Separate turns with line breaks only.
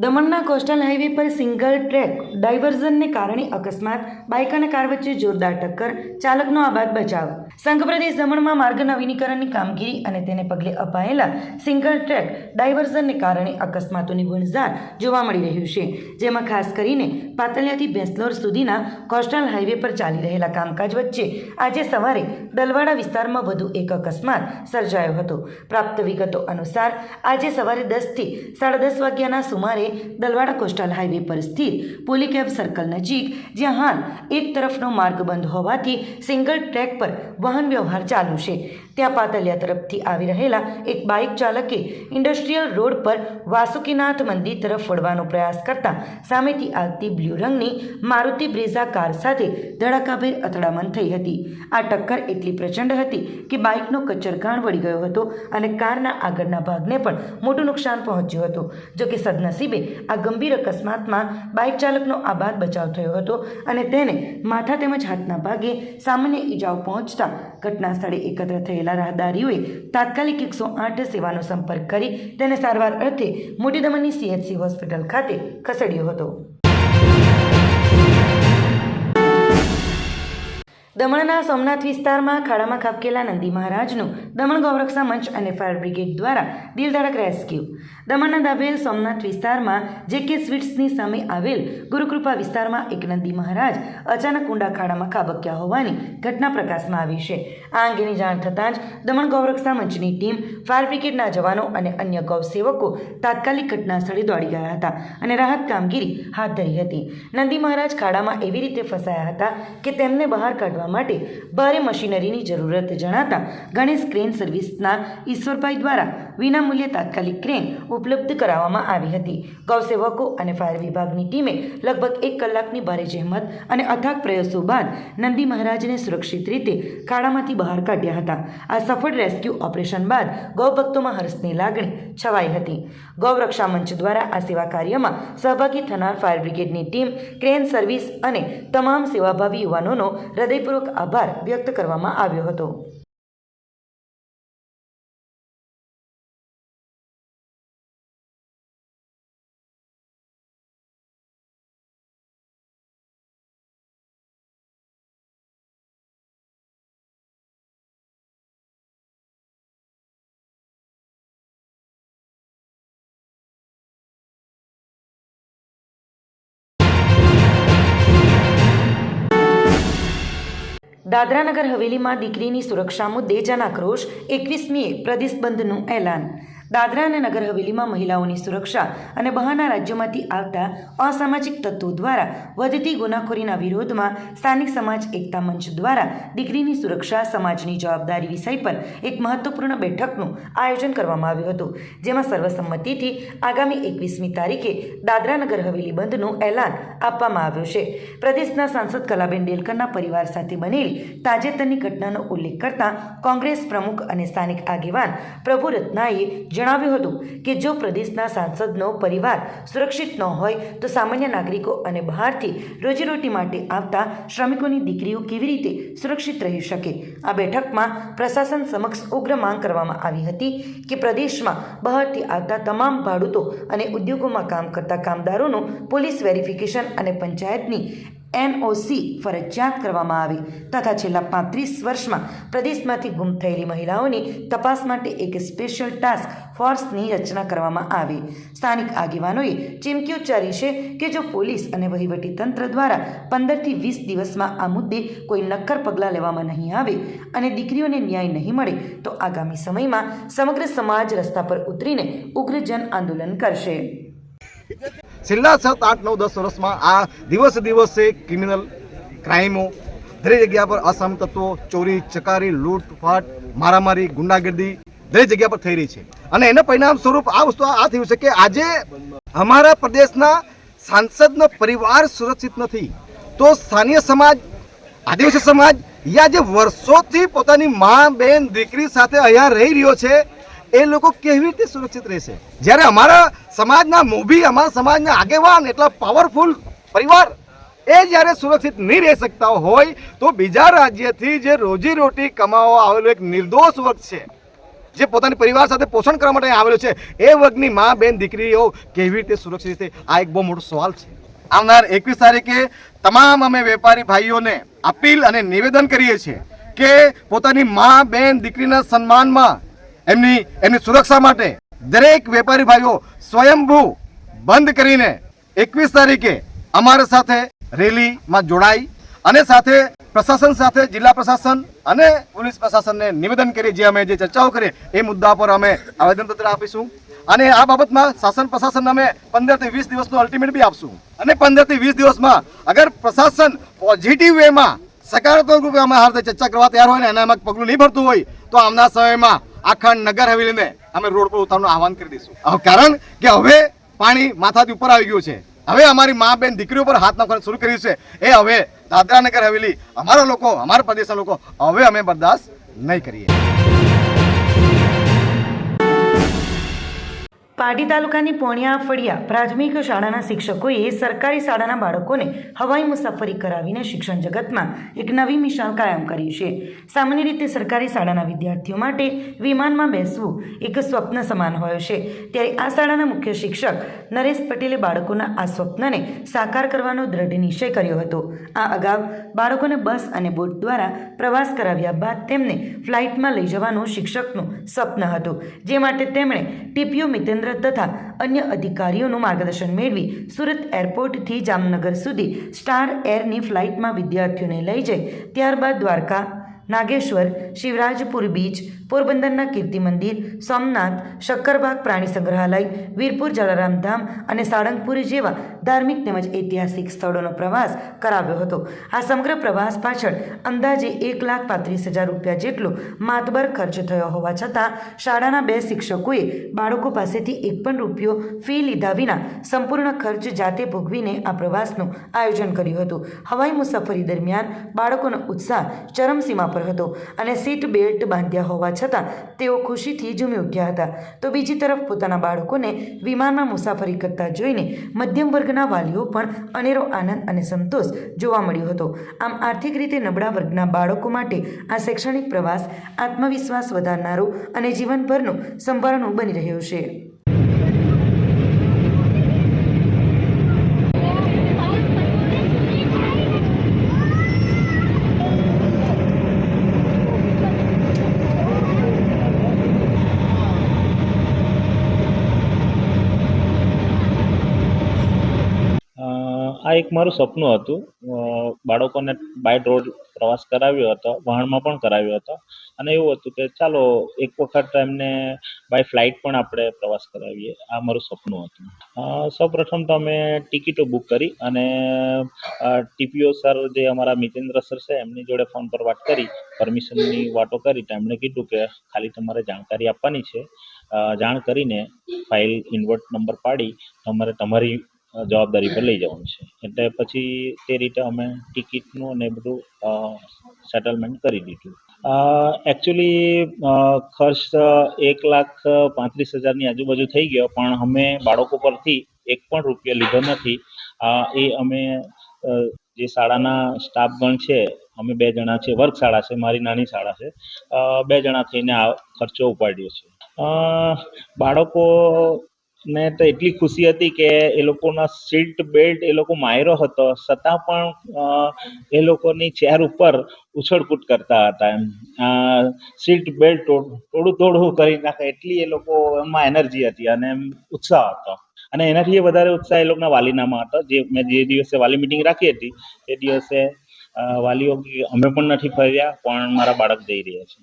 દમણના coastal highway પર single track ડાયવર્ઝનને કારણે અકસ્માત, બાઇક અને કાર વચ્ચે જોરદાર ટક્કર, ચાલકનો આબાદ બચાવ. સંઘ પ્રદેશ દમણમાં માર્ગ નવીનીકરણની કામગીરી અને તેને પગલે અપાયેલા સિંગલ ટ્રેક ડાયવર્ઝનને કારણે અકસ્માતોની ગુંજાર જોવા મળી રહ્યું છે, જેમાં ખાસ કરીને પાતલિયાથી ભેંસલોર સુધીના કોસ્ટલ હાઈવે પર ચાલી રહેલા કામકાજ વચ્ચે આજે સવારે દલવાડા વિસ્તારમાં વધુ એક અકસ્માત સર્જાયો હતો. પ્રાપ્ત વિગતો અનુસાર આજે સવારે 10 થી 10:30 વાગ્યાના સુમારે દલવાડા કોસ્ટલ હાઈવે પર સ્થિત પોલીકેબ સર્કલ નજીક, જ્યાં હાલ એક તરફનો માર્ગ બંધ હોવાથી સિંગલ ટ્રેક પર વાહન વ્યવહાર ચાલુ છે, ત્યાં પાતલિયા તરફથી આવી રહેલા એક બાઇક ચાલકે ઇન્ડસ્ટ્રીયલ રોડ પર વાસુકીનાથ મંદિર તરફ વળવાનો પ્રયાસ કરતા સામેથી આવતી બ્લુ રંગની મારુતિ બ્રેઝા કાર સાથે ધડાકાભેર અથડામણ થઈ હતી. આ ટક્કર એટલી પ્રચંડ હતી કે બાઇકનો કચરઘાણ વળી ગયો હતો અને કારના આગળના ભાગને પણ મોટું નુકસાન પહોંચ્યું હતું. જોકે સદનસીબે આ ગંભીર અકસ્માતમાં બાઇક ચાલકનો આબાદ બચાવ થયો હતો અને તેને માથા તેમજ હાથના ભાગે સામાન્ય ઈજાઓ પહોંચતા ઘટના સ્થળે એકત્ર થયેલા રાહદારીઓએ તાત્કાલિક 108 સેવાનો સંપર્ક કરી તેને સારવાર અર્થે મોટી દમણની CHC હોસ્પિટલ ખાતે ખસેડ્યો હતો. દમણના સોમનાથ વિસ્તારમાં ખાડામાં ખાબકેલા નંદી મહારાજનું દમણ ગૌરક્ષા મંચ અને ફાયર બ્રિગેડ દ્વારા દિલધડક રેસ્ક્યુ. દમણના દાભેલ સોમનાથ વિસ્તારમાં JK સ્વીટ્સની સામે આવેલ ગુરુકૃપા વિસ્તારમાં એક નંદી મહારાજ અચાનક ઊંડા ખાડામાં ખાબક્યા હોવાની ઘટના પ્રકાશમાં આવી છે. આ અંગેની જાણ થતાં જ દમણ ગૌરક્ષા મંચની ટીમ, ફાયર બ્રિગેડના જવાનો અને અન્ય ગૌસેવકો તાત્કાલિક ઘટના સ્થળે દોડી ગયા હતા અને રાહત કામગીરી હાથ ધરી હતી. નંદી મહારાજ ખાડામાં એવી રીતે ફસાયા હતા કે તેમને બહાર કાઢવા માટે ભારે મશીનરીની જરૂરત જણાતા ગણેશ ક્રેન સર્વિસના ઈશ્વરભાઈ દ્વારા વિનામૂલ્યે તાત્કાલિક ક્રેન ઉપલબ્ધ કરાવવામાં આવી હતી. ગૌસેવકો અને ફાયર વિભાગની ટીમે લગભગ 1 કલાકની ભારે જહેમત અને અથાગ પ્રયાસો બાદ નંદી મહારાજને સુરક્ષિત રીતે ખાડામાંથી બહાર કાઢ્યા હતા. આ સફળ રેસ્ક્યુ ઓપરેશન બાદ ગૌભક્તોમાં હર્ષની લાગણી છવાઈ હતી. ગૌરક્ષા મંચ દ્વારા આ સેવા કાર્યમાં સહભાગી થનાર ફાયર બ્રિગેડની ટીમ, ક્રેન સર્વિસ અને તમામ સેવાભાવી યુવાનોનો હૃદયપૂર્વક આભાર વ્યક્ત કરવામાં આવ્યો હતો. દાદરા નગર હવેલીમાં દીકરીની સુરક્ષા મુદ્દે જનાક્રોશ, 21મીએ પ્રદેશ બંધનું એલાન. દાદરા અને નગર હવેલીમાં મહિલાઓની સુરક્ષા અને બહારના રાજ્યોમાંથી આવતા અસામાજિક તત્વો દ્વારા વધતી ગુનાખોરીના વિરોધમાં સ્થાનિક સમાજ એકતા મંચ દ્વારા દીકરીની સુરક્ષા સમાજની જવાબદારી વિષય પર એક મહત્વપૂર્ણ બેઠકનું આયોજન કરવામાં આવ્યું હતું, જેમાં સર્વસંમતિથી આગામી 21મી તારીખે દાદરા નગર હવેલી બંધનું એલાન આપવામાં આવ્યું છે. પ્રદેશના સાંસદ કલાબેન ડેલકરના પરિવાર સાથે બનેલી તાજેતરની ઘટનાનો ઉલ્લેખ કરતા કોંગ્રેસ પ્રમુખ અને સ્થાનિક આગેવાન પ્રભુ રત્નાએ જણાવ્યું હતું કે જો પ્રદેશના સાંસદનો પરિવાર સુરક્ષિત ન હોય તો સામાન્ય નાગરિકો અને બહારથી રોજીરોટી માટે આવતા શ્રમિકોની દીકરીઓ કેવી રીતે સુરક્ષિત રહી શકે. આ બેઠકમાં પ્રશાસન સમક્ષ ઉગ્ર માંગ કરવામાં આવી હતી કે પ્રદેશમાં બહારથી આવતા તમામ ભાડૂતો અને ઉદ્યોગોમાં કામ કરતા કામદારોનું પોલીસ વેરિફિકેશન અને પંચાયતની NOC ફરજિયાત કરવામાં આવે તથા છેલ્લા 35 વર્ષમાં પ્રદેશમાંથી ગુમ થયેલી મહિલાઓની તપાસ માટે એક સ્પેશિયલ ટાસ્ક ફોર્સની રચના કરવામાં આવે. સ્થાનિક આગેવાનોએ ચીમકી ઉચ્ચારી છે કે જો પોલીસ અને વહીવટી તંત્ર દ્વારા 15 થી 20 દિવસમાં આ મુદ્દે કોઈ નક્કર પગલાં લેવામાં નહીં આવે અને દીકરીઓને ન્યાય નહીં મળે તો આગામી સમયમાં સમગ્ર સમાજ રસ્તા પર ઉતરીને ઉગ્ર જન આંદોલન કરશે.
છેલ્લા 7, 8, 9, 10 વર્ષમાં આ દિવસે ક્રિમિનલ ક્રાઇમો દરેક જગ્યા પર અસામાજિક તત્વો ચોરી, ચકારી, લૂંટફાટ, મારામારી, ગુંડાગર્દી દરેક જગ્યા પર થઈ રહી છે અને એના પરિણામ સ્વરૂપ આ વસ્તુ આ થયું છે કે આજે અમારા પ્રદેશના સાંસદનો પરિવાર સુરક્ષિત નથી તો સ્થાનિય સમાજ, આદિવાસી સમાજ યા જે વર્ષોથી પોતાની મા, બહેન, દીકરી સાથે અહીંયા રહી રહ્યો છે એ લોકો કેવી રીતે સુરક્ષિત રહેશે? જ્યારે અમારા સમાજના મોભી, અમારા સમાજના આગેવાન, એટલા પાવરફુલ પરિવાર એ જ્યારે સુરક્ષિત નહીં રહી શકતા હોય તો બીજા રાજ્યથી જે રોજીરોટી કમાવા આવેલો એક નિર્દોષ વર્ગ છે જે પોતાની પરિવાર સાથે પોષણ કરવા માટે આવેલો છે, એ વર્ગની મા બેન દીકરીઓ કેવી રીતે સુરક્ષિત રીતે, આ એક બહુ મોટો સવાલ છે. આવનાર 21 તારીખે તમામ અમે વેપારી ભાઈઓને અપીલ અને નિવેદન કરીએ છીએ કે પોતાની મા બેન દીકરીના સન્માનમાં, એમની સુરક્ષા માટે દરેક વેપારી ભાઈઓ સ્વયંભૂ બંધ કરીને 21 તારીખે અમારા સાથે રેલીમાં જોડાઈ અને સાથે પ્રશાસન સાથે જિલ્લા પ્રશાસન અને પોલીસ પ્રશાસનને નિવેદન કરી, જે ચર્ચાઓ કરી એ મુદ્દા પર અમે આવેદનપત્ર આપીશું. અને આ બાબતમાં શાસન પ્રશાસનને અમે 15 થી 20 દિવસનો અલ્ટિમેટ બી આપશું. અને 15 થી 20 દિવસમાં અગર પ્રશાસન પોઝિટિવ વેમાં, સકારાત્મક રૂપે અમારા સાથે ચર્ચા કરવા તૈયાર હોય ને એનામાં પગલું નહીં ભરતું હોય તો આવનાર સમયમાં આખા નગર હવેલીને અમે રોડ પર ઉતારવાનું આહવાન કરી દઈશું. કારણ કે હવે પાણી માથાથી ઉપર આવી ગયું છે. હવે અમારી મા બેન દીકરીઓ પર હાથ નાખવાનું શરૂ કર્યું છે. એ હવે દાદરા નગર હવેલી, અમારા લોકો, અમારા પ્રદેશના લોકો હવે અમે બરદાસ્ત નહીં કરીએ.
પાટી તાલુકાની પોણિયા ફળિયા પ્રાથમિક શાળાના શિક્ષકોએ સરકારી શાળાના બાળકોને હવાઈ મુસાફરી કરાવીને શિક્ષણ જગતમાં એક નવી મિસાલ કાયમ કરી છે. સામાન્ય રીતે સરકારી શાળાના વિદ્યાર્થીઓ માટે વિમાનમાં બેસવું એક સ્વપ્ન સમાન હોય છે, ત્યારે આ શાળાના મુખ્ય શિક્ષક નરેશ પટેલે બાળકોના આ સ્વપ્નને સાકાર કરવાનો દ્રઢ નિશ્ચય કર્યો હતો. આ અગાઉ બાળકોને બસ અને બોટ દ્વારા પ્રવાસ કરાવ્યા બાદ તેમને ફ્લાઇટમાં લઈ જવાનું શિક્ષકનું સ્વપ્ન હતું, જે માટે તેમણે ટીપીઓ મિતેન્દ્ર તથા અન્ય અધિકારીઓનું માર્ગદર્શન મેળવી સુરત એરપોર્ટથી જામનગર સુધી સ્ટાર એરની ફ્લાઇટમાં વિદ્યાર્થીઓને લઈ જઈ ત્યારબાદ દ્વારકા, નાગેશ્વર, શિવરાજપુર બીચ, પોરબંદરના કીર્તિ મંદિર, સોમનાથ, શક્કરબાગ પ્રાણી સંગ્રહાલય, વીરપુર જલારામ ધામ અને સાળંગપુર જેવા ધાર્મિક તેમજ ઐતિહાસિક સ્થળોનો પ્રવાસ કરાવ્યો હતો. આ સમગ્ર પ્રવાસ પાછળ અંદાજે 1,35,000 રૂપિયા જેટલો માતબર ખર્ચ થયો હોવા છતાં શાળાના 2 શિક્ષકોએ બાળકો પાસેથી એક પણ રૂપિયો ફી લીધા વિના સંપૂર્ણ ખર્ચ જાતે ભોગવીને આ પ્રવાસનું આયોજન કર્યું હતું. હવાઈ મુસાફરી દરમિયાન બાળકોનો ઉત્સાહ ચરમસીમા પર હતો અને સીટ બેલ્ટ બાંધ્યા હોવા છતાં તેઓ ખુશીથી ઝૂમી ઉઠ્યા હતા. તો બીજી તરફ પોતાના બાળકોને વિમાનમાં મુસાફરી કરતા જોઈને મધ્યમ વર્ગના વાલીઓ પણ અનેરો આનંદ અને સંતોષ જોવા મળ્યો હતો. આમ આર્થિક રીતે નબળા વર્ગના બાળકો માટે આ શૈક્ષણિક પ્રવાસ આત્મવિશ્વાસ વધારનારો અને જીવનભરનું સંભાળનું બની રહ્યું છે.
આ એક મારું સપનું હતું. બાળકોને બાય રોડ પ્રવાસ કરાવ્યો હતો, વહાણમાં પણ કરાવ્યો હતો અને એવું હતું કે ચાલો એક વખત એમને બાય ફ્લાઇટ પણ આપણે પ્રવાસ કરાવીએ. આ મારું સપનું હતું. સૌપ્રથમ તો અમે ટિકિટો બુક કરી અને ટીપીઓ સર જે અમારા મિતેન્દ્ર સર છે એમની જોડે ફોન પર વાત કરી, પરમિશનની વાતો કરી તો એમણે કીધું કે ખાલી તમારે જાણકારી આપવાની છે, જાણ કરીને ફાઇલ ઇન્વર્ટ નંબર પાડી તમારે તમારી જવાબદારી પર લઈ જવાનું છે. એટલે પછી તે રીતે અમે ટિકિટનું અને બધું સેટલમેન્ટ કરી દીધું. એકચ્યુઅલી ખર્ચ 1,35,000ની આજુબાજુ થઈ ગયો, પણ અમે બાળકો પરથી એક પણ રૂપિયો લીધો નથી. એ અમે જે શાળાના સ્ટાફગણ છે, અમે 2 જણા છે, વર્ગશાળા છે, મારી નાની શાળા છે, 2 જણા થઈને આ ખર્ચો ઉપાડ્યો છે. બાળકો ને તો એટલી ખુશી હતી કે એ લોકોના સીટ બેલ્ટ એ લોકો માર્યો હતો, છતાં પણ એ લોકોની ચેર ઉપર ઉછળકૂદ કરતા હતા. એમ સીટ બેલ્ટ તોડું કરી નાખે એટલી એ લોકો એમાં એનર્જી હતી અને એમ ઉત્સાહ હતો. અને એનાથી વધારે ઉત્સાહ એ લોકોના વાલીનામાં હતો. મેં જે દિવસે વાલી મિટિંગ રાખી હતી તે દિવસે વાલીઓ અમે પણ નથી ફર્યા, પણ મારા બાળક જઈ રહ્યા છે.